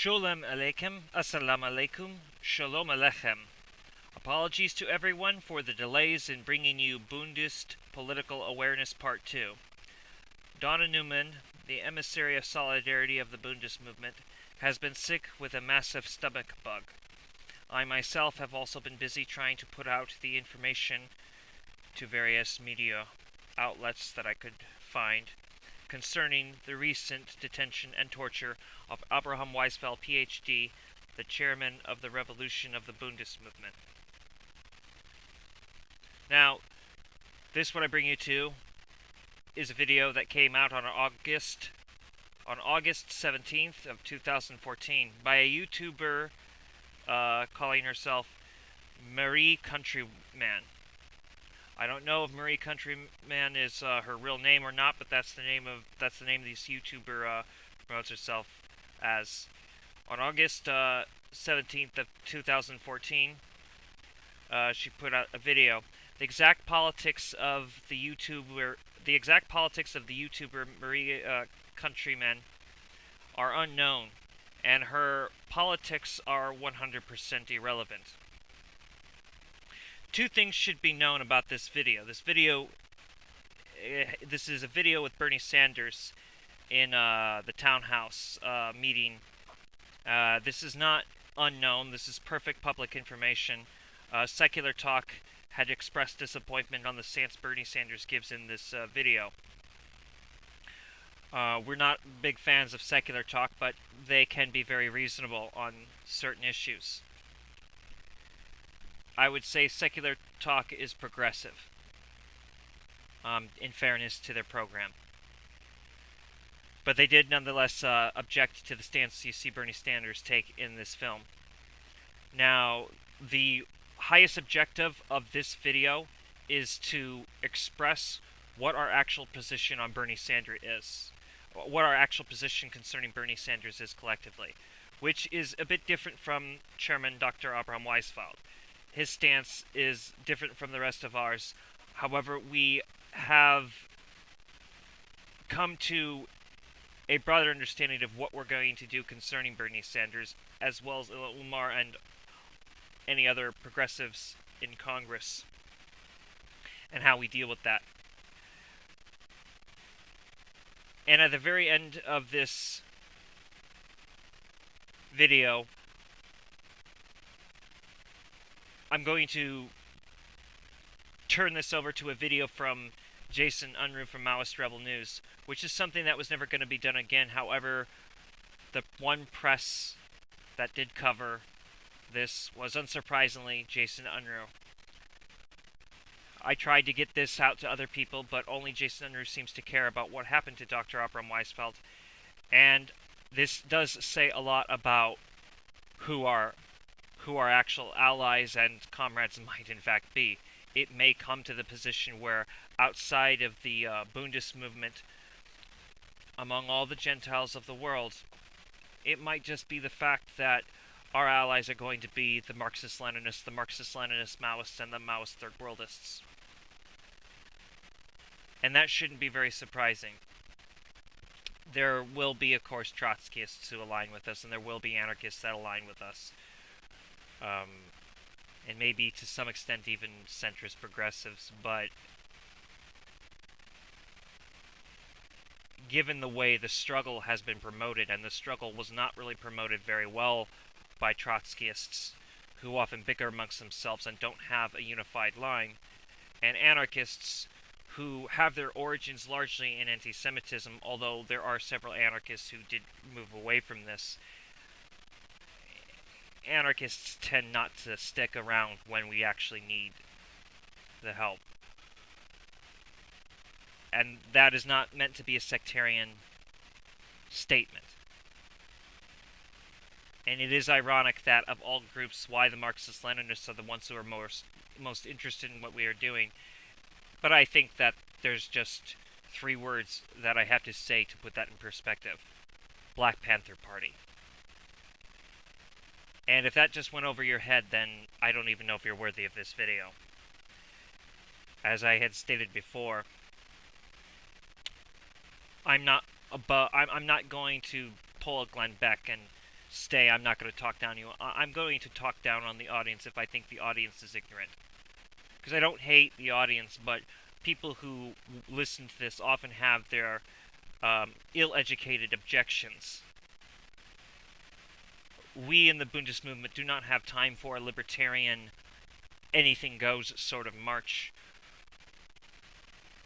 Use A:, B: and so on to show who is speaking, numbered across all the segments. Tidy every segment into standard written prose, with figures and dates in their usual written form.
A: Sholem Aleichem, Assalamu Alaikum, Shalom Aleichem. Apologies to everyone for the delays in bringing you Bundist Political Awareness Part 2. Donna Newman, the emissary of solidarity of the Bundist movement, has been sick with a massive stomach bug. I myself have also been busy trying to put out the information to various media outlets that I could find concerning the recent detention and torture of Abraham Weizfeld, Ph.D., the chairman of the revolution of the Bundist movement. Now, this what I bring you to is a video that came out on August 17th of 2014 by a YouTuber calling herself Marie Countryman. I don't know if Marie Countryman is her real name or not, but that's the name this YouTuber promotes herself as. On August 17th of 2014, she put out a video. The exact politics of the YouTuber Marie Countryman are unknown, and her politics are 100% irrelevant. Two things should be known about this video. This is a video with Bernie Sanders in the townhouse meeting. This is not unknown. This is perfect public information. Secular Talk had expressed disappointment on the stance Bernie Sanders gives in this video. We're not big fans of Secular Talk, but they can be very reasonable on certain issues. I would say Secular Talk is progressive, in fairness to their program. But they did nonetheless object to the stance you see Bernie Sanders take in this film. Now, the highest objective of this video is to express what our actual position on Bernie Sanders is. What our actual position concerning Bernie Sanders is collectively, which is a bit different from Chairman Dr. Abraham Weizfeld. His stance is different from the rest of ours. However, we have come to a broader understanding of what we're going to do concerning Bernie Sanders, as well as Umar and any other progressives in Congress, and how we deal with that. And at the very end of this video, I'm going to turn this over to a video from Jason Unruhe from Maoist Rebel News, which is something that was never going to be done again. However, the one press that did cover this was, unsurprisingly, Jason Unruhe. I tried to get this out to other people, but only Jason Unruhe seems to care about what happened to Dr. Abraham Weizfeld. And this does say a lot about who our actual allies and comrades might in fact be. It may come to the position where, outside of the Bundist movement, among all the Gentiles of the world, it might just be the fact that our allies are going to be the Marxist-Leninists, the Marxist-Leninist Maoists, and the Maoist Third Worldists. And that shouldn't be very surprising. There will be, of course, Trotskyists who align with us, and there will be anarchists that align with us. And maybe to some extent even centrist progressives, but given the way the struggle has been promoted, and the struggle was not really promoted very well by Trotskyists, who often bicker amongst themselves and don't have a unified line, and anarchists who have their origins largely in anti-Semitism, although there are several anarchists who did move away from this. Anarchists tend not to stick around when we actually need the help. And that is not meant to be a sectarian statement. And it is ironic that of all groups, why the Marxist-Leninists are the ones who are most interested in what we are doing. But I think that there's just three words that I have to say to put that in perspective. Black Panther Party. And if that just went over your head, then I don't even know if you're worthy of this video. As I had stated before, I'm not going to pull a Glenn Beck and stay. I'm not going to talk down on you. I'm going to talk down on the audience if I think the audience is ignorant. Because I don't hate the audience, but people who listen to this often have their ill-educated objections. We in the Bundist movement do not have time for a libertarian, anything-goes sort of march.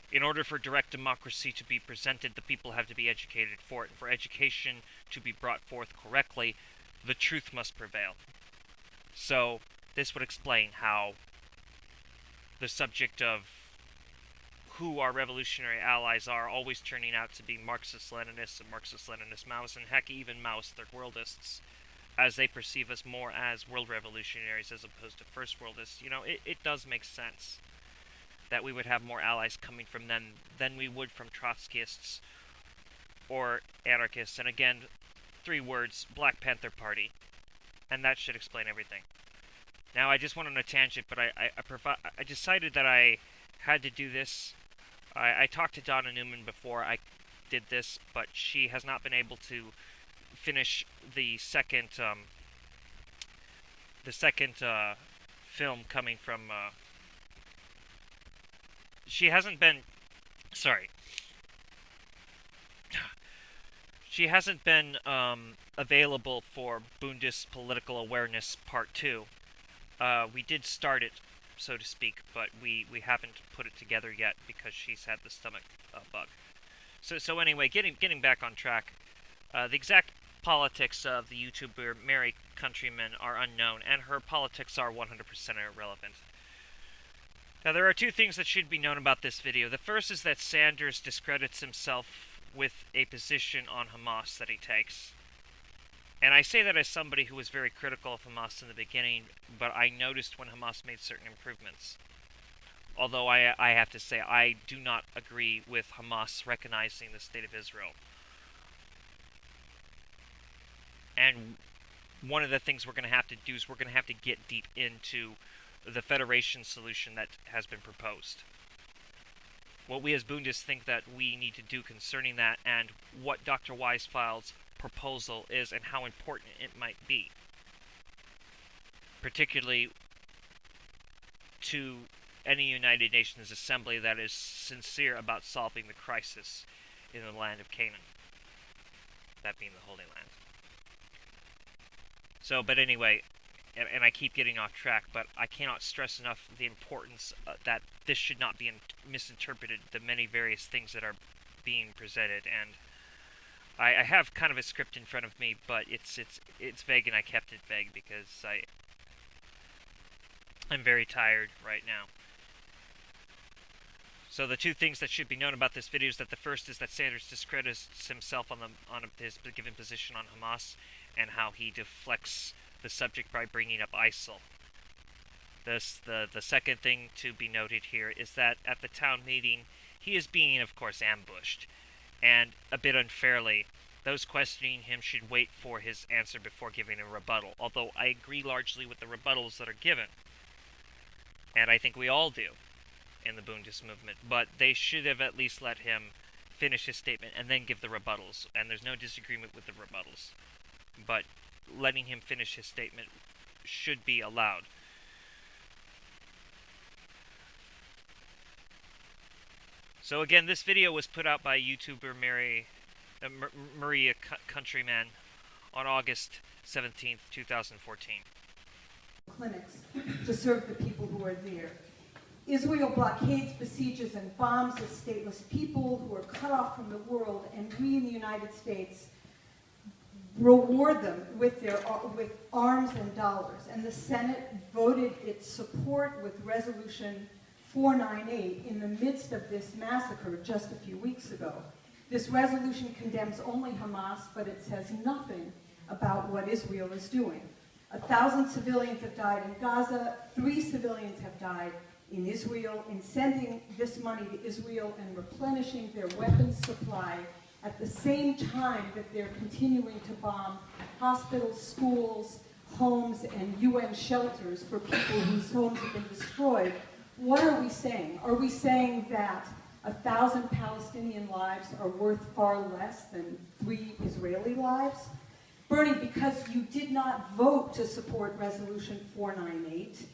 A: In order for direct democracy to be presented, the people have to be educated for it. And for education to be brought forth correctly, the truth must prevail. So, this would explain how the subject of who our revolutionary allies are always turning out to be Marxist-Leninists and Marxist-Leninist Maoists, and heck, even Maoist third worldists, as they perceive us more as world revolutionaries as opposed to first worldists. You know, it does make sense that we would have more allies coming from them than we would from Trotskyists or anarchists. And again, 3 words, Black Panther Party. And that should explain everything. Now, I just went on a tangent, but I decided that I had to do this. I talked to Donna Newman before I did this, but she has not been able to finish the second film coming from... She hasn't been available for Bundist Political Awareness Part 2. We did start it, so to speak, but we haven't put it together yet because she's had the stomach bug. So anyway, getting back on track, the exact politics of the YouTuber Mary Countryman are unknown, and her politics are 100% irrelevant. Now, there are 2 things that should be known about this video. The first is that Sanders discredits himself with a position on Hamas that he takes. And I say that as somebody who was very critical of Hamas in the beginning, but I noticed when Hamas made certain improvements. Although I have to say, I do not agree with Hamas recognizing the State of Israel. And one of the things we're going to have to do is we're going to have to get deep into the federation solution that has been proposed. What we as Bundists think that we need to do concerning that, and what Dr. Weizfeld's proposal is and how important it might be. Particularly to any United Nations assembly that is sincere about solving the crisis in the land of Canaan. That being the Holy Land. So, but anyway, and I keep getting off track, but I cannot stress enough the importance that this should not be misinterpreted, the many various things that are being presented. And I have kind of a script in front of me, but it's vague, and I kept it vague because I'm very tired right now. So the 2 things that should be known about this video is that the first is that Sanders discredits himself on his given position on Hamas, and how he deflects the subject by bringing up ISIL. The second thing to be noted here is that at the town meeting, he is being, of course, ambushed, and a bit unfairly. Those questioning him should wait for his answer before giving a rebuttal, although I agree largely with the rebuttals that are given. And I think we all do in the Bundist movement, but they should have at least let him finish his statement and then give the rebuttals, and there's no disagreement with the rebuttals. But letting him finish his statement should be allowed. So again, this video was put out by YouTuber Maria Countryman on August 17th, 2014.
B: Clinics to serve the people who are there. Israel blockades, besieges, and bombs the stateless people who are cut off from the world, and we in the United States reward them with arms and dollars. And the Senate voted its support with Resolution 498 in the midst of this massacre just a few weeks ago. This resolution condemns only Hamas, but it says nothing about what Israel is doing. 1,000 civilians have died in Gaza, 3 civilians have died in Israel. In sending this money to Israel and replenishing their weapons supply at the same time that they're continuing to bomb hospitals, schools, homes, and UN shelters for people whose homes have been destroyed, what are we saying? Are we saying that 1,000 Palestinian lives are worth far less than 3 Israeli lives? Bernie, because you did not vote to support Resolution 498,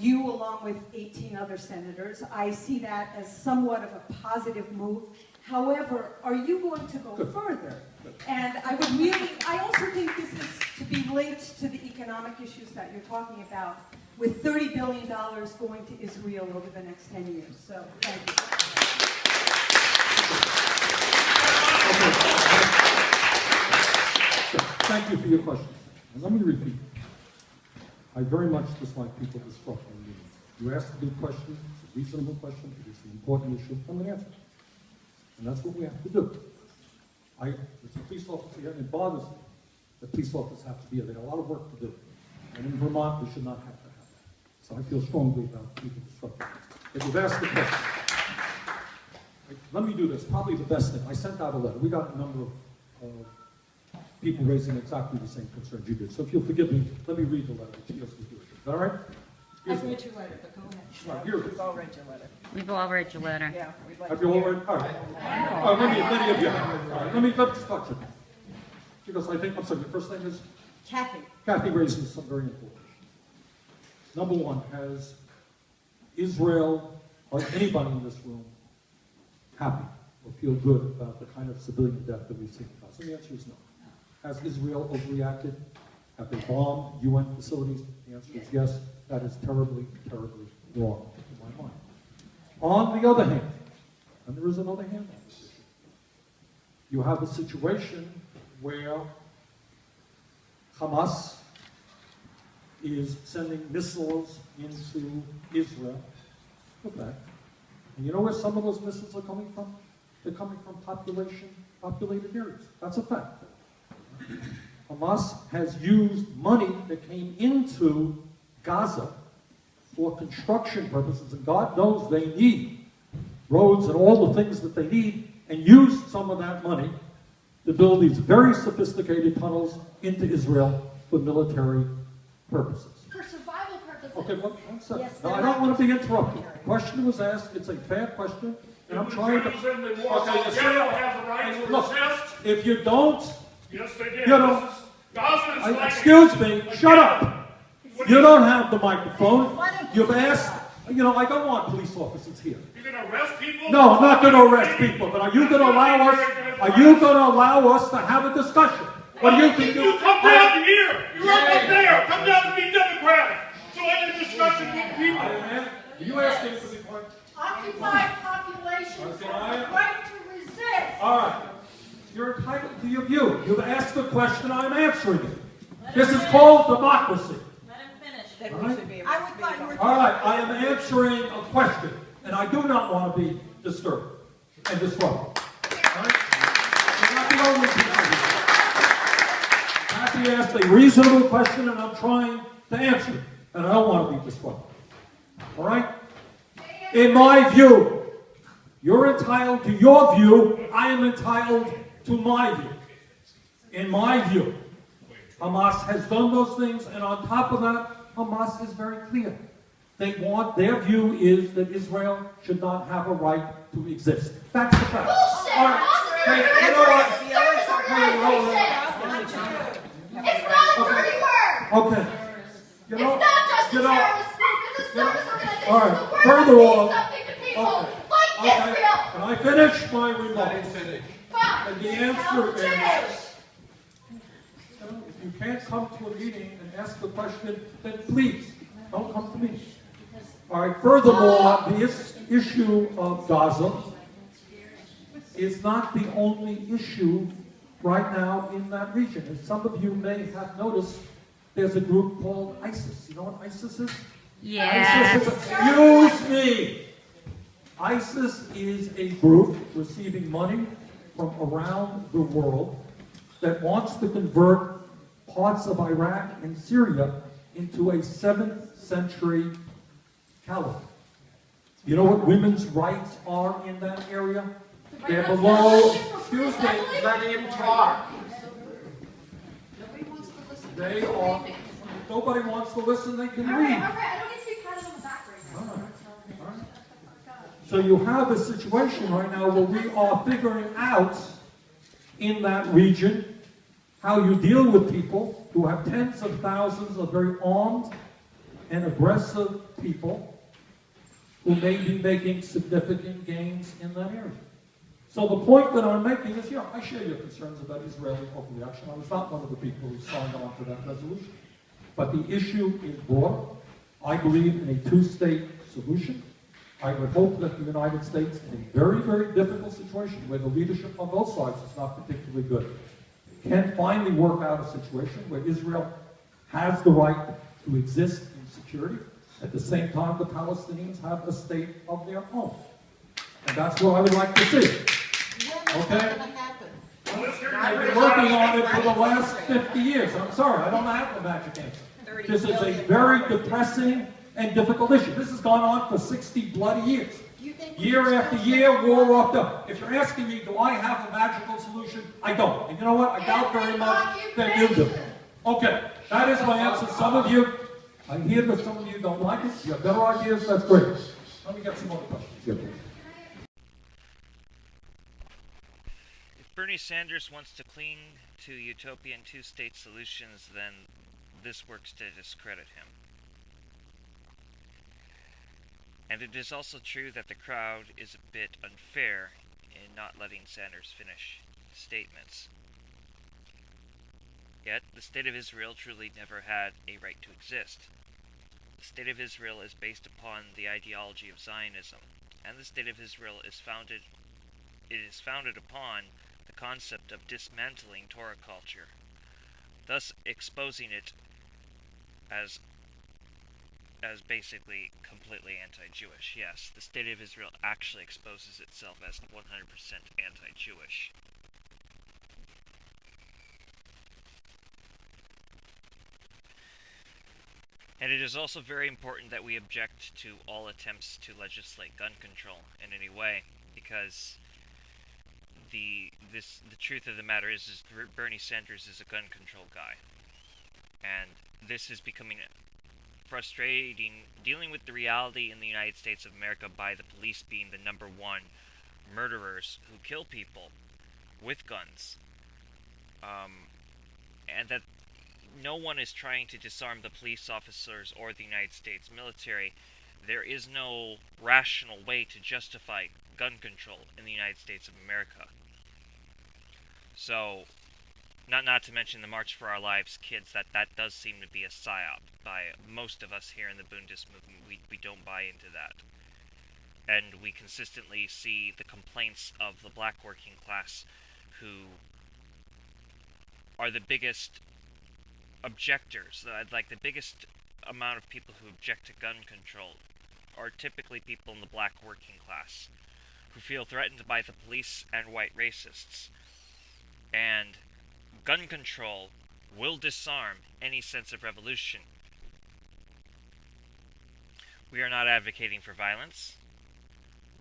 B: you, along with 18 other senators, I see that as somewhat of a positive move. However, are you going to go further? And I also think this is to be linked to the economic issues that you're talking about, with $30 billion going to Israel over the next 10 years. So, thank you.
C: Thank you for your question. And let me repeat. I very much dislike people disrupting the meeting. You asked a good question, it's a reasonable question, it is an important issue, I'm going to answer it. And that's what we have to do. There's a police officer here, and it bothers me that police officers have to be here. They got a lot of work to do. And in Vermont, we should not have to have that. So I feel strongly about people disrupting. If you've asked the question, let me do this, probably the best thing. I sent out a letter. We got a number of people raising exactly the same concerns you did. So if you'll forgive me, let me read the letter that deals with you. Is that all right?
B: I've read your letter, but go ahead.
C: Right, here it is.
D: We've all read your letter.
E: We've all read your letter.
D: Yeah, we'd like
C: Have
D: to
C: you all
D: hear.
C: read? All right. Many of you have. All right, let me touch it. Because I think, I'm sorry, the first thing is, Kathy raises some very important issues. Number one, has Israel, or anybody in this room, happy or feel good about the kind of civilian death that we've seen in Gaza? The answer is no. Has Israel overreacted? Have they bombed UN facilities? The answer is yes. That is terribly, terribly wrong in my mind. On the other hand, and there is another hand on this issue, you have a situation where Hamas is sending missiles into Israel. Okay. And you know where some of those missiles are coming from? They're coming from populated areas. That's a fact. Hamas has used money that came into Gaza for construction purposes, and God knows they need roads and all the things that they need, and used some of that money to build these very sophisticated tunnels into Israel for military purposes.
F: For survival purposes.
C: Okay, one second.
B: Yes,
C: No, I don't want to be interrupted. The question was asked, it's a fair question, and I'm trying to...
G: Okay,
C: you
G: you don't have the right to
C: look,
G: resist.
C: if you don't...
G: Yes, they did.
C: You know,
G: Gaza is like
C: excuse me, shut up! You don't have the microphone. You've asked, I don't want police officers here.
G: You're going to arrest people?
C: No, I'm not going to arrest people, but are you going to allow us to have a discussion? What do you think?
G: You come down here. You're up there. Come down and be democratic. So any discussion with people.
C: Are you asking for the point?
F: Occupied populations have the right to resist.
C: All right. You're entitled to your view. You've asked the question, I'm answering it. This is called democracy.
E: Let him finish.
D: That
C: All
D: we
C: right.
D: should be able to speak on.
C: All right, I am answering a question, and I do not want to be disturbed and disrupted. All right? You're not the only people here. Kathy asked a reasonable question, and I'm trying to answer it, and I don't want to be disrupted. All right? In my view, you're entitled to your view. I am entitled to my view. In my view, Hamas has done those things, and on top of that, Hamas is very clear. Their view is that Israel should not have a right to exist. That's the fact.
F: Bullshit!
C: All right. Hey, you know what?
F: It's not a dirty word!
C: Okay.
F: It's not just a terrorist group, it's a service organization.
C: All right.
F: The word
C: Furthermore,
F: means something to people
C: okay.
F: like Israel.
C: Can I finish my remarks?
F: Fine.
C: And the answer is, if you can't come to a meeting and ask the question, then please don't come to me. All right. Furthermore, this issue of Gaza is not the only issue right now in that region. As some of you may have noticed, there's a group called ISIS. You know what ISIS is?
E: Yes.
C: Excuse me. ISIS is a group receiving money from around the world that wants to convert parts of Iraq and Syria into a 7th century caliphate. You know what women's rights are in that area? They're below... Excuse me, let him talk. They are... If nobody wants to listen, they can read.
F: I don't need to be patted on the back right now.
C: All right. So you have a situation right now where we are figuring out in that region how you deal with people who have tens of thousands of very armed and aggressive people who may be making significant gains in that area. So the point that I'm making is, yeah, I share your concerns about Israeli overreaction. I was not one of the people who signed on to that resolution. But the issue is broad. I believe in a two-state solution. I would hope that the United States, in a very, very difficult situation where the leadership on both sides is not particularly good, can finally work out a situation where Israel has the right to exist in security. At the same time, the Palestinians have a state of their own. And that's what I would like to see. Okay? I've been working on it for the last 50 years. I'm sorry, I don't have the magic answer. This is a very depressing and difficult issue. This has gone on for 60 bloody years. Year after year, war after. If you're asking me, do I have a magical solution? I don't. And you know what? I doubt very much that you do. Okay, that is my answer. Some of you, I hear that some of you don't like it. You have better ideas, that's great. Let me get some other questions here, please.
A: If Bernie Sanders wants to cling to utopian two-state solutions, then this works to discredit him. And it is also true that the crowd is a bit unfair in not letting Sanders finish statements. Yet, the State of Israel truly never had a right to exist. The State of Israel is based upon the ideology of Zionism, and the State of Israel is founded upon the concept of dismantling Torah culture, thus exposing it as basically completely anti-Jewish. Yes, the State of Israel actually exposes itself as 100% anti-Jewish. And it is also very important that we object to all attempts to legislate gun control in any way, because the truth of the matter is Bernie Sanders is a gun control guy. And this is becoming frustrating, dealing with the reality in the United States of America by the police being the #1 murderers who kill people with guns. And that no one is trying to disarm the police officers or the United States military. There is no rational way to justify gun control in the United States of America. So, not to mention the March for Our Lives kids, that does seem to be a psyop by most of us here in the Bundist movement. We don't buy into that. And we consistently see the complaints of the black working class, who are the biggest objectors. Like, the biggest amount of people who object to gun control are typically people in the black working class, who feel threatened by the police and white racists. And gun control will disarm any sense of revolution. We are not advocating for violence,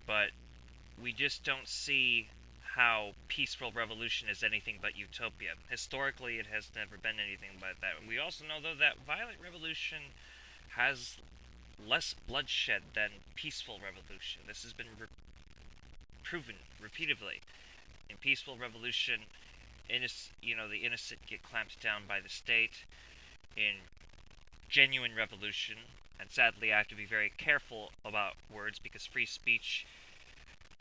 A: but we just don't see how peaceful revolution is anything but utopia. Historically, it has never been anything but that. We also know, though, that violent revolution has less bloodshed than peaceful revolution. This has been proven repeatedly. In peaceful revolution, the innocent get clamped down by the state. In genuine revolution, and sadly I have to be very careful about words because free speech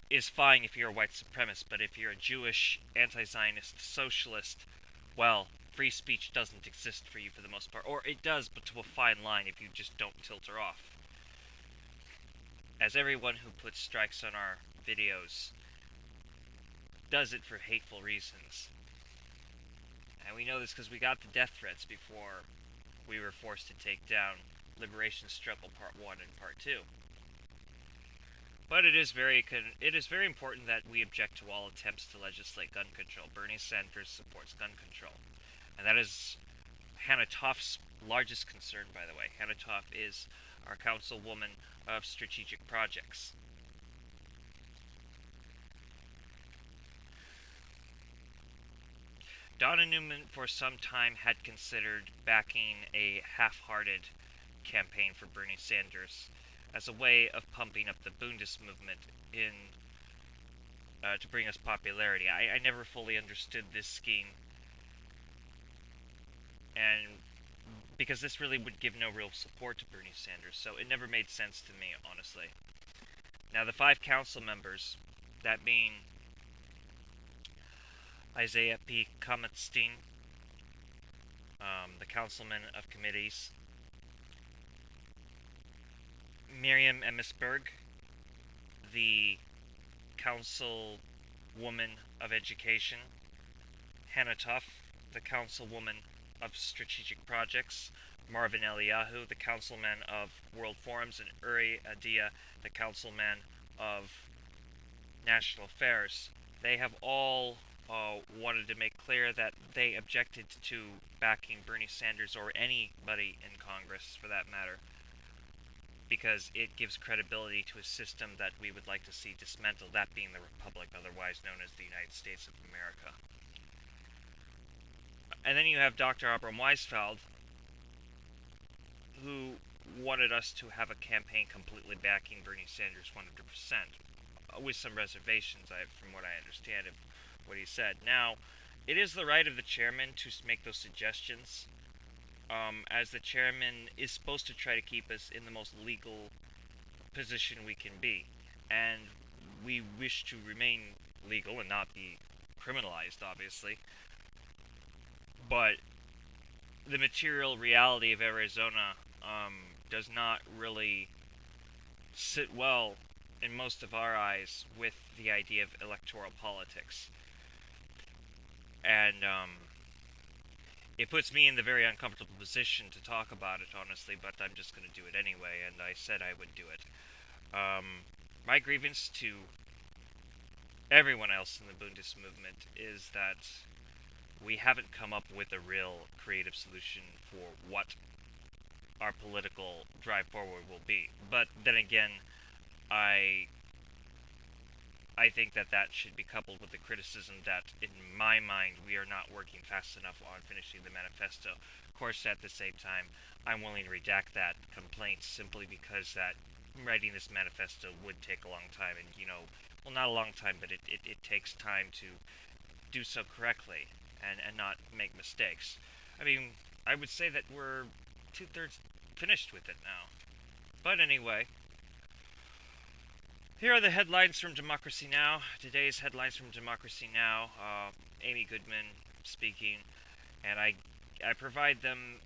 A: is fine if you're a white supremacist, but if you're a Jewish, anti-Zionist, socialist, well, free speech doesn't exist for you for the most part. Or it does, but to a fine line if you just don't tilt her off. As everyone who puts strikes on our videos does it for hateful reasons. And we know this because we got the death threats before we were forced to take down Liberation Struggle Part 1 and Part 2. But it is very important that we object to all attempts to legislate gun control. Bernie Sanders supports gun control. And that is Hannah Toff's largest concern, by the way. Hannah Toff is our councilwoman of strategic projects. Donna Newman for some time had considered backing a half-hearted campaign for Bernie Sanders as a way of pumping up the Bundist movement to bring us popularity. I never fully understood this scheme. and because this really would give no real support to Bernie Sanders, so it never made sense to me, honestly. Now, the 5 council members, that being Isaiah P. Kametstein, the councilman of committees, Miriam Emmisberg, the councilwoman of education, Hannah Tuff, the councilwoman of strategic projects, Marvin Eliyahu, the councilman of world forums, and Uri Adia, the councilman of national affairs. They have all wanted to make clear that they objected to backing Bernie Sanders or anybody in Congress, for that matter, because it gives credibility to a system that we would like to see dismantled, that being the Republic, otherwise known as the United States of America. And then you have Dr. Abram Weizfeld, who wanted us to have a campaign completely backing Bernie Sanders 100%, with some reservations, from what I understand of what he said. Now, it is the right of the chairman to make those suggestions, as the chairman is supposed to try to keep us in the most legal position we can be, and we wish to remain legal and not be criminalized, obviously. But the material reality of Arizona does not really sit well in most of our eyes with the idea of electoral politics. And it puts me in the very uncomfortable position to talk about it, honestly, but I'm just going to do it anyway, and I said I would do it. My grievance to everyone else in the Bundist movement is that we haven't come up with a real creative solution for what our political drive forward will be. But then again, I think that should be coupled with the criticism that, in my mind, we are not working fast enough on finishing the manifesto. Of course, at the same time, I'm willing to redact that complaint simply because that writing this manifesto would take a long time, and, well, not a long time, but it takes time to do so correctly and not make mistakes. I mean, I would say that we're 2/3 finished with it now. But anyway, here are the headlines from Democracy Now! Today's headlines from Democracy Now! Amy Goodman speaking, and I provide them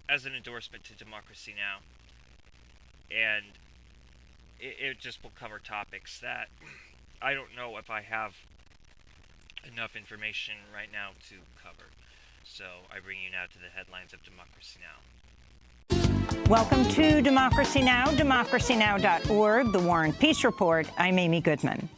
A: as an endorsement to Democracy Now! And it just will cover topics that I don't know if I have enough information right now to cover. So I bring you now to the headlines of Democracy Now!
D: Welcome to Democracy Now!, democracynow.org, the War and Peace Report. I'm Amy Goodman.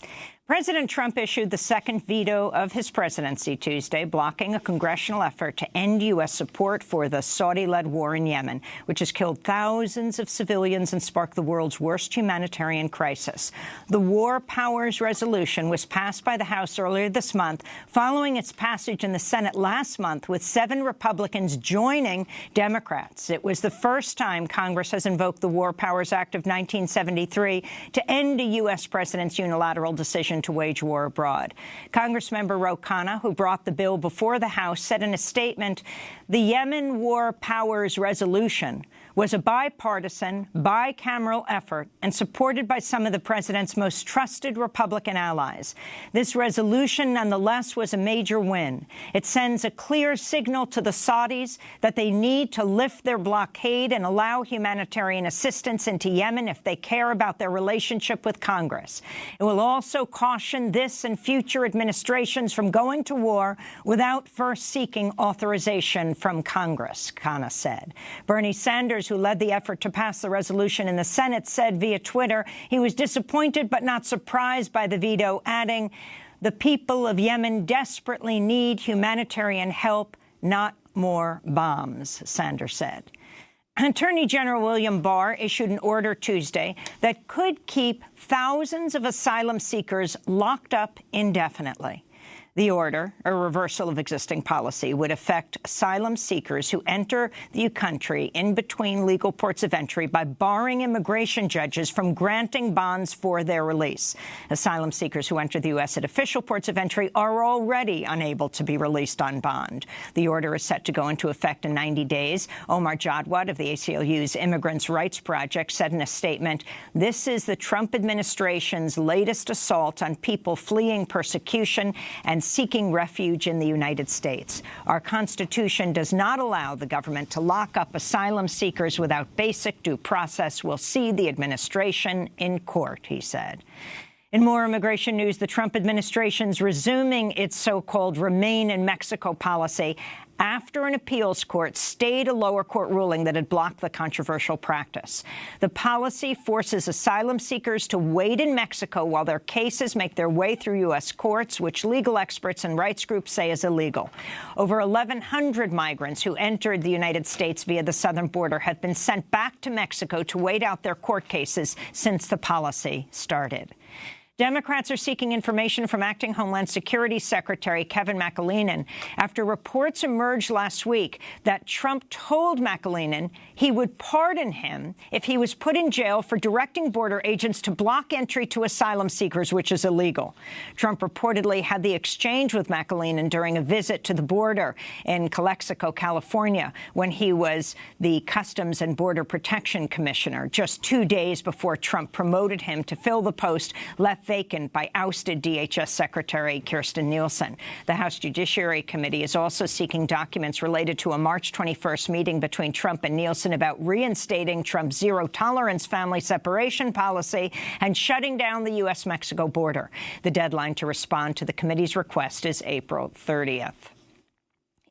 D: President Trump issued the second veto of his presidency Tuesday, blocking a congressional effort to end U.S. support for the Saudi-led war in Yemen, which has killed thousands of civilians and sparked the world's worst humanitarian crisis. The War Powers Resolution was passed by the House earlier this month, following its passage in the Senate last month, with 7 Republicans joining Democrats. It was the first time Congress has invoked the War Powers Act of 1973 to end a U.S. president's unilateral decision to wage war abroad. Congressmember Ro Khanna, who brought the bill before the House, said in a statement, "The Yemen War Powers Resolution was a bipartisan, bicameral effort and supported by some of the president's most trusted Republican allies. This resolution, nonetheless, was a major win. It sends a clear signal to the Saudis that they need to lift their blockade and allow humanitarian assistance into Yemen if they care about their relationship with Congress. It will also caution this and future administrations from going to war without first seeking authorization from Congress," Khanna said. Bernie Sanders, who led the effort to pass the resolution in the Senate, said via Twitter he was disappointed but not surprised by the veto, adding, "The people of Yemen desperately need humanitarian help, not more bombs," Sanders said. Attorney General William Barr issued an order Tuesday that could keep thousands of asylum seekers locked up indefinitely. The order, a reversal of existing policy, would affect asylum seekers who enter the country in between legal ports of entry by barring immigration judges from granting bonds for their release. Asylum seekers who enter the U.S. at official ports of entry are already unable to be released on bond. The order is set to go into effect in 90 days. Omar Jadwat of the ACLU's Immigrants' Rights Project said in a statement, "This is the Trump administration's latest assault on people fleeing persecution and seeking refuge in the United States. Our Constitution does not allow the government to lock up asylum seekers without basic due process. We'll see the administration in court," he said. In more immigration news, the Trump administration's resuming its so-called Remain in Mexico policy after an appeals court stayed a lower court ruling that had blocked the controversial practice. The policy forces asylum seekers to wait in Mexico while their cases make their way through U.S. courts, which legal experts and rights groups say is illegal. Over 1,100 migrants who entered the United States via the southern border have been sent back to Mexico to wait out their court cases since the policy started. Democrats are seeking information from Acting Homeland Security Secretary Kevin McAleenan after reports emerged last week that Trump told McAleenan he would pardon him if he was put in jail for directing border agents to block entry to asylum seekers, which is illegal. Trump reportedly had the exchange with McAleenan during a visit to the border in Calexico, California, when he was the Customs and Border Protection Commissioner, just 2 days before Trump promoted him to fill the post left vacant by ousted DHS Secretary Kirstjen Nielsen. The House Judiciary Committee is also seeking documents related to a March 21st meeting between Trump and Nielsen about reinstating Trump's zero-tolerance family separation policy and shutting down the U.S.-Mexico border. The deadline to respond to the committee's request is April 30th.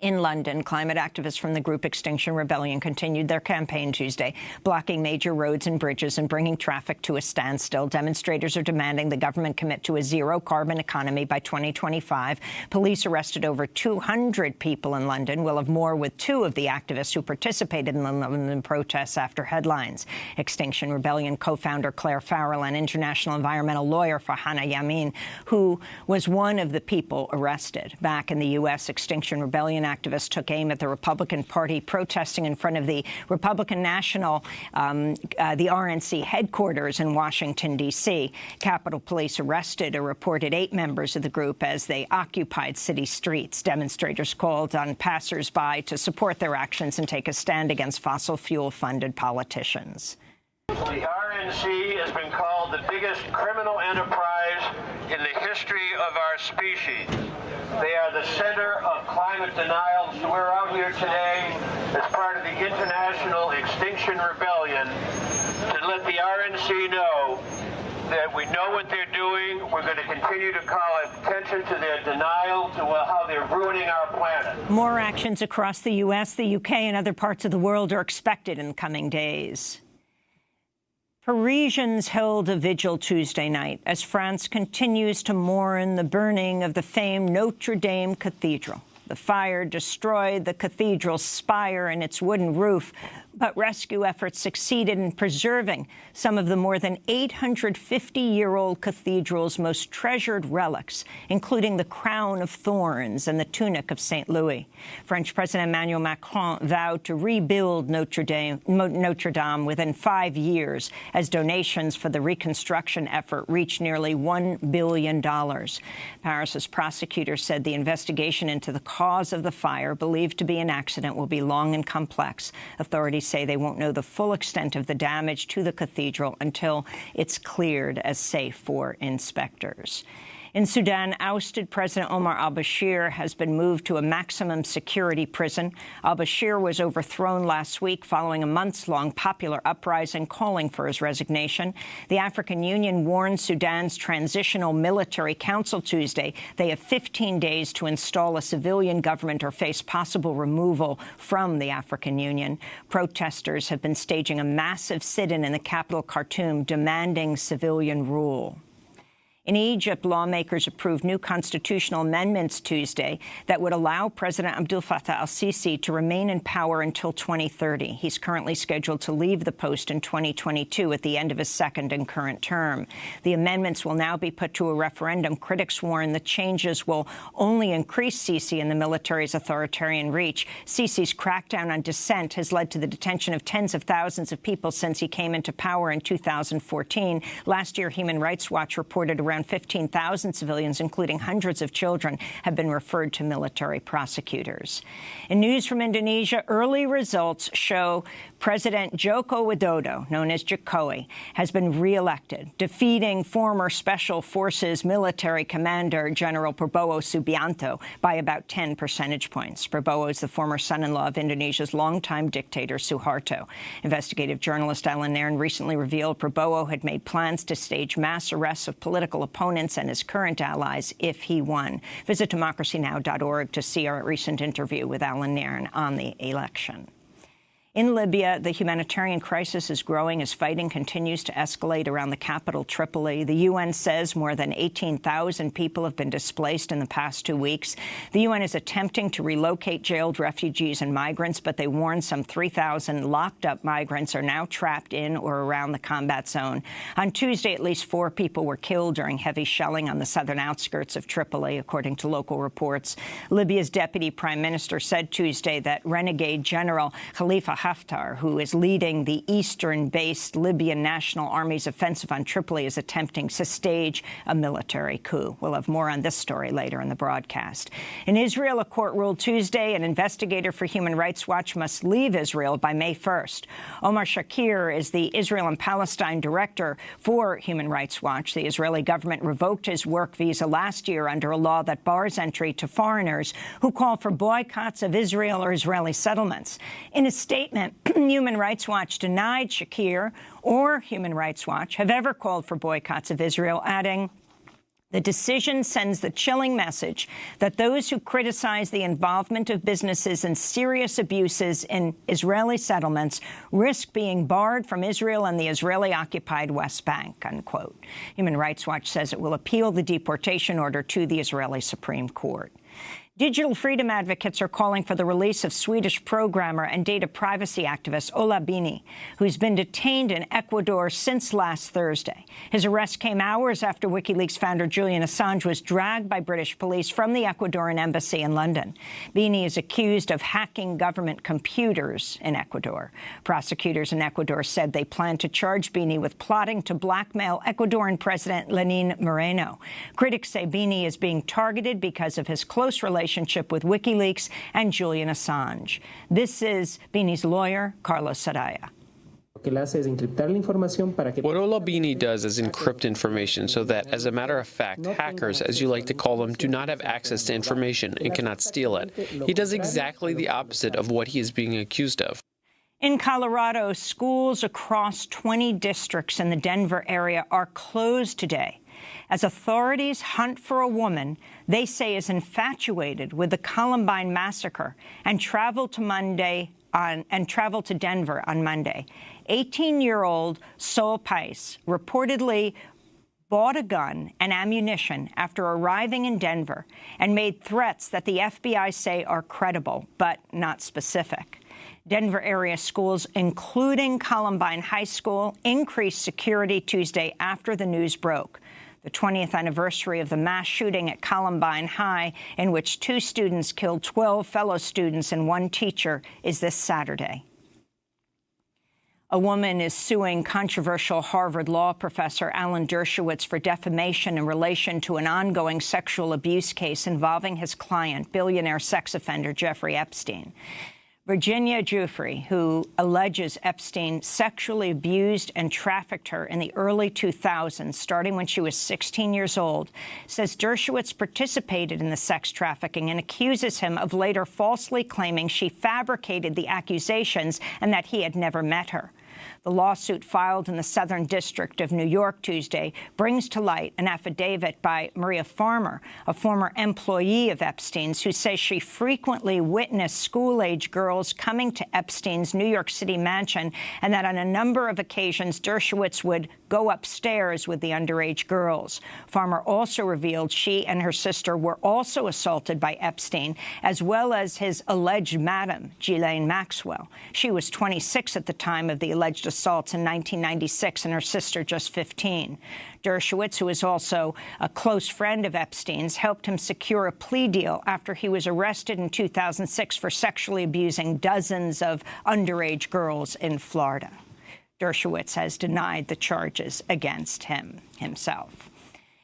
D: In London, climate activists from the group Extinction Rebellion continued their campaign Tuesday, blocking major roads and bridges and bringing traffic to a standstill. Demonstrators are demanding the government commit to a zero-carbon economy by 2025. Police arrested over 200 people in London. We'll have more with two of the activists who participated in the London protests after headlines. Extinction Rebellion co-founder Claire Farrell and international environmental lawyer Farhana Yamin, who was one of the people arrested. Back in the U.S., Extinction Rebellion activists took aim at the Republican Party protesting in front of the Republican National, the RNC headquarters in Washington, D.C. Capitol Police arrested or reported 8 members of the group as they occupied city streets. Demonstrators called on passers-by to support their actions and take a stand against fossil fuel-funded politicians.
H: The RNC has been called the biggest criminal enterprise in the history of our species. They are the center of climate denial, so we're out here today as part of the International Extinction Rebellion to let the RNC know that we know what they're doing. We're going to continue to call attention to their denial, to how they're ruining our planet.
D: More actions across the U.S., the U.K., and other parts of the world are expected in the coming days. Parisians held a vigil Tuesday night as France continues to mourn the burning of the famed Notre Dame Cathedral. The fire destroyed the cathedral's spire and its wooden roof, but rescue efforts succeeded in preserving some of the more than 850-year-old cathedral's most treasured relics, including the crown of thorns and the tunic of St. Louis. French President Emmanuel Macron vowed to rebuild Notre Dame within 5 years as donations for the reconstruction effort reached nearly $1 billion. Paris's prosecutors said the investigation into the cause of the fire, believed to be an accident, will be long and complex. Authorities say they won't know the full extent of the damage to the cathedral until it's cleared as safe for inspectors. In Sudan, ousted President Omar al-Bashir has been moved to a maximum security prison. Al-Bashir was overthrown last week following a months-long popular uprising calling for his resignation. The African Union warned Sudan's Transitional Military Council Tuesday they have 15 days to install a civilian government or face possible removal from the African Union. Protesters have been staging a massive sit-in in the capital, Khartoum, demanding civilian rule. In Egypt, lawmakers approved new constitutional amendments Tuesday that would allow President Abdel Fattah al-Sisi to remain in power until 2030. He's currently scheduled to leave the post in 2022 at the end of his second and current term. The amendments will now be put to a referendum. Critics warn the changes will only increase Sisi and the military's authoritarian reach. Sisi's crackdown on dissent has led to the detention of tens of thousands of people since he came into power in 2014. Last year, Human Rights Watch reported around 15,000 civilians, including hundreds of children, have been referred to military prosecutors. In news from Indonesia, early results show President Joko Widodo, known as Jokowi, has been re-elected, defeating former Special Forces military commander General Prabowo Subianto by about 10 percentage points. Prabowo is the former son-in-law of Indonesia's longtime dictator Suharto. Investigative journalist Alan Nairn recently revealed Prabowo had made plans to stage mass arrests of political opponents and his current allies if he won. Visit democracynow.org to see our recent interview with Alan Nairn on the election. In Libya, the humanitarian crisis is growing as fighting continues to escalate around the capital, Tripoli. The UN says more than 18,000 people have been displaced in the past 2 weeks. The UN is attempting to relocate jailed refugees and migrants, but they warn some 3,000 locked-up migrants are now trapped in or around the combat zone. On Tuesday, at least 4 people were killed during heavy shelling on the southern outskirts of Tripoli, according to local reports. Libya's deputy prime minister said Tuesday that renegade General Khalifa Haftar, who is leading the eastern-based Libyan National Army's offensive on Tripoli, is attempting to stage a military coup. We'll have more on this story later in the broadcast. In Israel, a court ruled Tuesday an investigator for Human Rights Watch must leave Israel by May 1st. Omar Shakir is the Israel and Palestine director for Human Rights Watch. The Israeli government revoked his work visa last year under a law that bars entry to foreigners who call for boycotts of Israel or Israeli settlements. In a statement, Human Rights Watch denied Shakir or Human Rights Watch have ever called for boycotts of Israel, adding, "The decision sends the chilling message that those who criticize the involvement of businesses in serious abuses in Israeli settlements risk being barred from Israel and the Israeli-occupied West Bank," unquote. Human Rights Watch says it will appeal the deportation order to the Israeli Supreme Court. Digital freedom advocates are calling for the release of Swedish programmer and data privacy activist Ola Bini, who's been detained in Ecuador since last Thursday. His arrest came hours after WikiLeaks founder Julian Assange was dragged by British police from the Ecuadorian embassy in London. Bini is accused of hacking government computers in Ecuador. Prosecutors in Ecuador said they plan to charge Bini with plotting to blackmail Ecuadorian President Lenin Moreno. Critics say Bini is being targeted because of his close relationship with WikiLeaks and Julian Assange. This is Bini's lawyer, Carlos Saraya.
I: What Ola Bini does is encrypt information so that, as a matter of fact, hackers, as you like to call them, do not have access to information and cannot steal it. He does exactly the opposite of what he is being accused of.
D: In Colorado, schools across 20 districts in the Denver area are closed today as authorities hunt for a woman they say is infatuated with the Columbine massacre and traveled to Denver on Monday. 18-year-old Sol Pais reportedly bought a gun and ammunition after arriving in Denver and made threats that the FBI say are credible but not specific. Denver area schools, including Columbine High School, increased security Tuesday after the news broke. The 20th anniversary of the mass shooting at Columbine High, in which 2 students killed 12 fellow students and 1 teacher, is this Saturday. A woman is suing controversial Harvard law professor Alan Dershowitz for defamation in relation to an ongoing sexual abuse case involving his client, billionaire sex offender Jeffrey Epstein. Virginia Giuffre, who alleges Epstein sexually abused and trafficked her in the early 2000s, starting when she was 16 years old, says Dershowitz participated in the sex trafficking and accuses him of later falsely claiming she fabricated the accusations and that he had never met her. The lawsuit filed in the Southern District of New York Tuesday brings to light an affidavit by Maria Farmer, a former employee of Epstein's, who says she frequently witnessed school-age girls coming to Epstein's New York City mansion, and that on a number of occasions Dershowitz would go upstairs with the underage girls. Farmer also revealed she and her sister were also assaulted by Epstein, as well as his alleged madam, Ghislaine Maxwell. She was 26 at the time of the alleged assaults in 1996, and her sister just 15. Dershowitz, who is also a close friend of Epstein's, helped him secure a plea deal after he was arrested in 2006 for sexually abusing dozens of underage girls in Florida. Dershowitz has denied the charges against himself.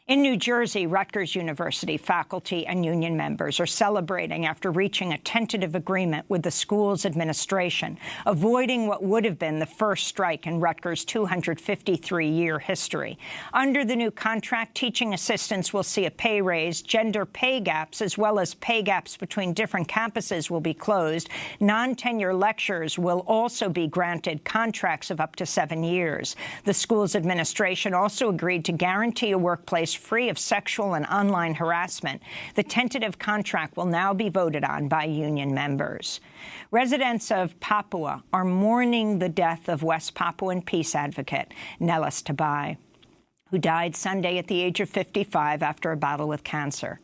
D: In New Jersey, Rutgers University faculty and union members are celebrating after reaching a tentative agreement with the school's administration, avoiding what would have been the first strike in Rutgers' 253-year history. Under the new contract, teaching assistants will see a pay raise, gender pay gaps, as well as pay gaps between different campuses will be closed. Non-tenure lecturers will also be granted contracts of up to 7 years. The school's administration also agreed to guarantee a workplace free of sexual and online harassment. The tentative contract will now be voted on by union members. Residents of Papua are mourning the death of West Papuan peace advocate Nellis Tabai, who died Sunday at the age of 55 after a battle with cancer.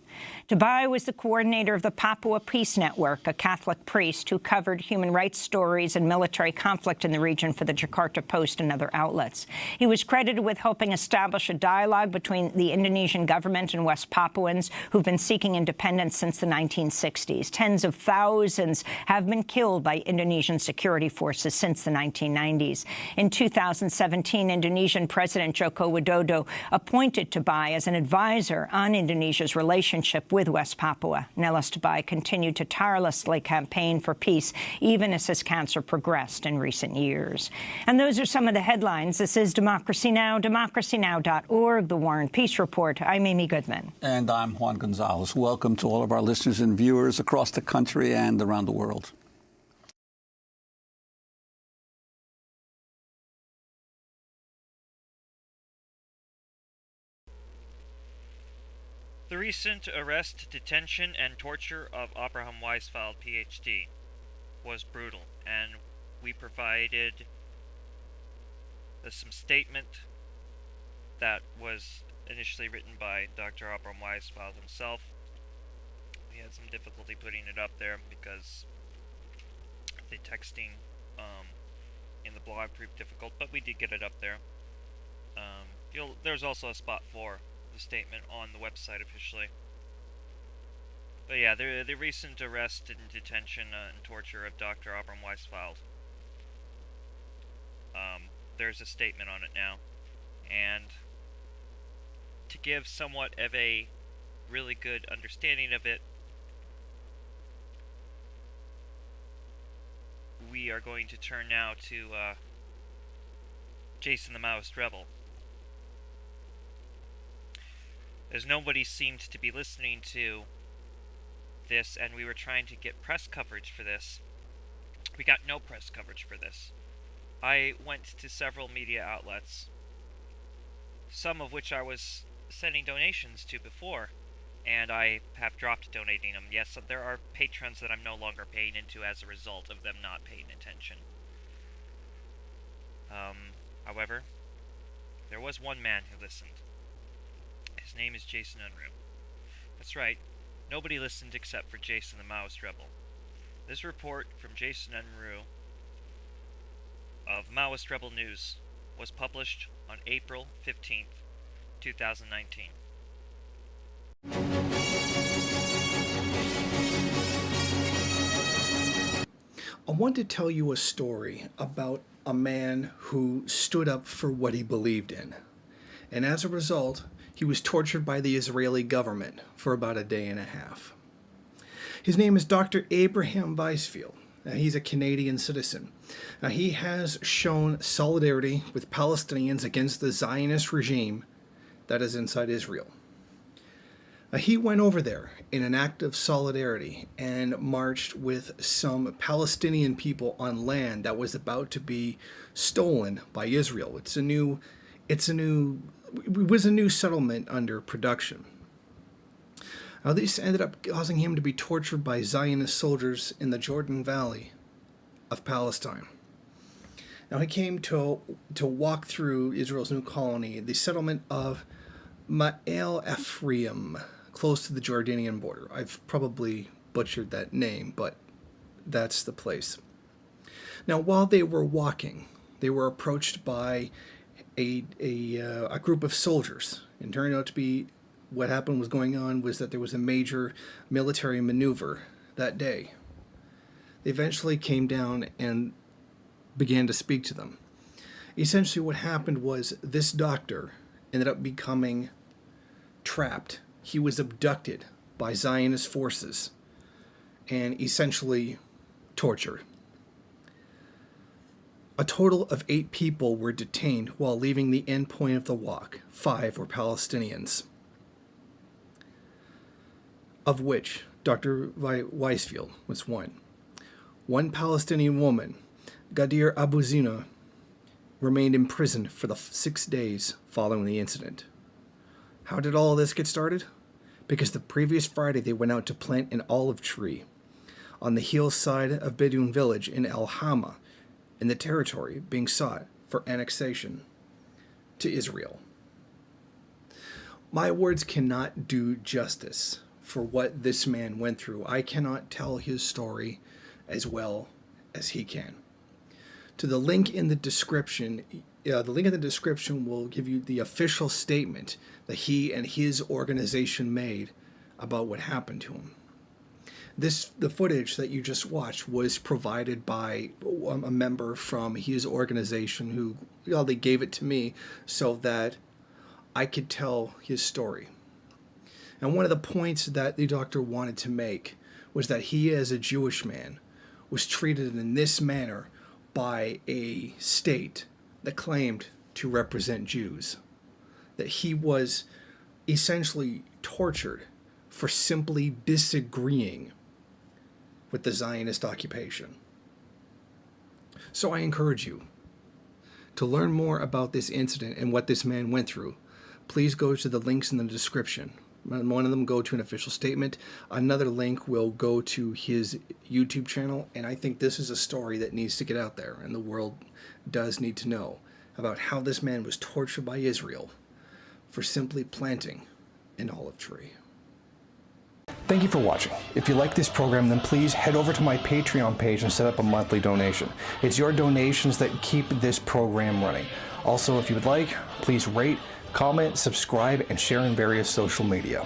D: Tabai was the coordinator of the Papua Peace Network, a Catholic priest who covered human rights stories and military conflict in the region for the Jakarta Post and other outlets. He was credited with helping establish a dialogue between the Indonesian government and West Papuans who've been seeking independence since the 1960s. Tens of thousands have been killed by Indonesian security forces since the 1990s. In 2017, Indonesian President Joko Widodo appointed Tabai as an advisor on Indonesia's relationship with West Papua. Nellis Tabai continued to tirelessly campaign for peace, even as his cancer progressed in recent years. And those are some of the headlines. This is Democracy Now!, democracynow.org, The War and Peace Report. I'm Amy Goodman.
J: And I'm Juan Gonzalez. Welcome to all of our listeners and viewers across the country and around the world.
A: The recent arrest, detention, and torture of Abraham Weizfeld, Ph.D., was brutal, and we provided some statement that was initially written by Dr. Abraham Weizfeld himself. We had some difficulty putting it up there because the texting in the blog proved difficult, but we did get it up there. There's also a spot for the statement on the website officially. But yeah, the recent arrest and detention and torture of Dr. Abraham Weizfeld. There's a statement on it now. And to give somewhat of a really good understanding of it, we are going to turn now to Jason the Maoist Rebel. As nobody seemed to be listening to this, and we were trying to get press coverage for this, we got no press coverage for this. I went to several media outlets, some of which I was sending donations to before, and I have dropped donating them. Yes, there are patrons that I'm no longer paying into as a result of them not paying attention. However, there was one man who listened. His name is Jason Unruhe. That's right, nobody listened except for Jason the Maoist Rebel. This report from Jason Unruhe of Maoist Rebel News was published on April 15th, 2019.
K: I want to tell you a story about a man who stood up for what he believed in. And as a result, he was tortured by the Israeli government for about a day and a half. His name is Dr. Abraham Weizfeld. He's a Canadian citizen. He has shown solidarity with Palestinians against the Zionist regime that is inside Israel. He went over there in an act of solidarity and marched with some Palestinian people on land that was about to be stolen by Israel. It was a new settlement under production. Now, this ended up causing him to be tortured by Zionist soldiers in the Jordan Valley of Palestine. Now, he came to walk through Israel's new colony, the settlement of Ma'ale Ephraim, close to the Jordanian border. I've probably butchered that name, but that's the place. Now, while they were walking, they were approached by a group of soldiers. And turned out to be what happened was going on was that there was a major military maneuver that day. They eventually came down and began to speak to them. Essentially what happened was this doctor ended up becoming trapped. He was abducted by Zionist forces and essentially tortured. A total of 8 people were detained while leaving the end point of the walk. 5 were Palestinians, of which Dr. Weizfeld was one. One Palestinian woman, Gadir Abu Zina, remained imprisoned for the 6 days following the incident. How did all of this get started? Because the previous Friday they went out to plant an olive tree on the hillside of Bedouin village in El Hama, in the territory being sought for annexation to Israel. My words cannot do justice for what this man went through. I cannot tell his story as well as he can. To the link in the description, will give you the official statement that he and his organization made about what happened to him. The footage that you just watched was provided by a member from his organization who, they gave it to me so that I could tell his story. And one of the points that the doctor wanted to make was that he, as a Jewish man, was treated in this manner by a state that claimed to represent Jews. That he was essentially tortured for simply disagreeing with the Zionist occupation. So I encourage you to learn more about this incident and what this man went through. Please go to the links in the description. One of them go to an official statement. Another link will go to his YouTube channel. And I think this is a story that needs to get out there, and the world does need to know about how this man was tortured by Israel for simply planting an olive tree.
L: Thank you for watching. If you like this program, then please head over to my Patreon page and set up a monthly donation. It's your donations that keep this program running. Also, if you would like, please rate, comment, subscribe, and share in various social media.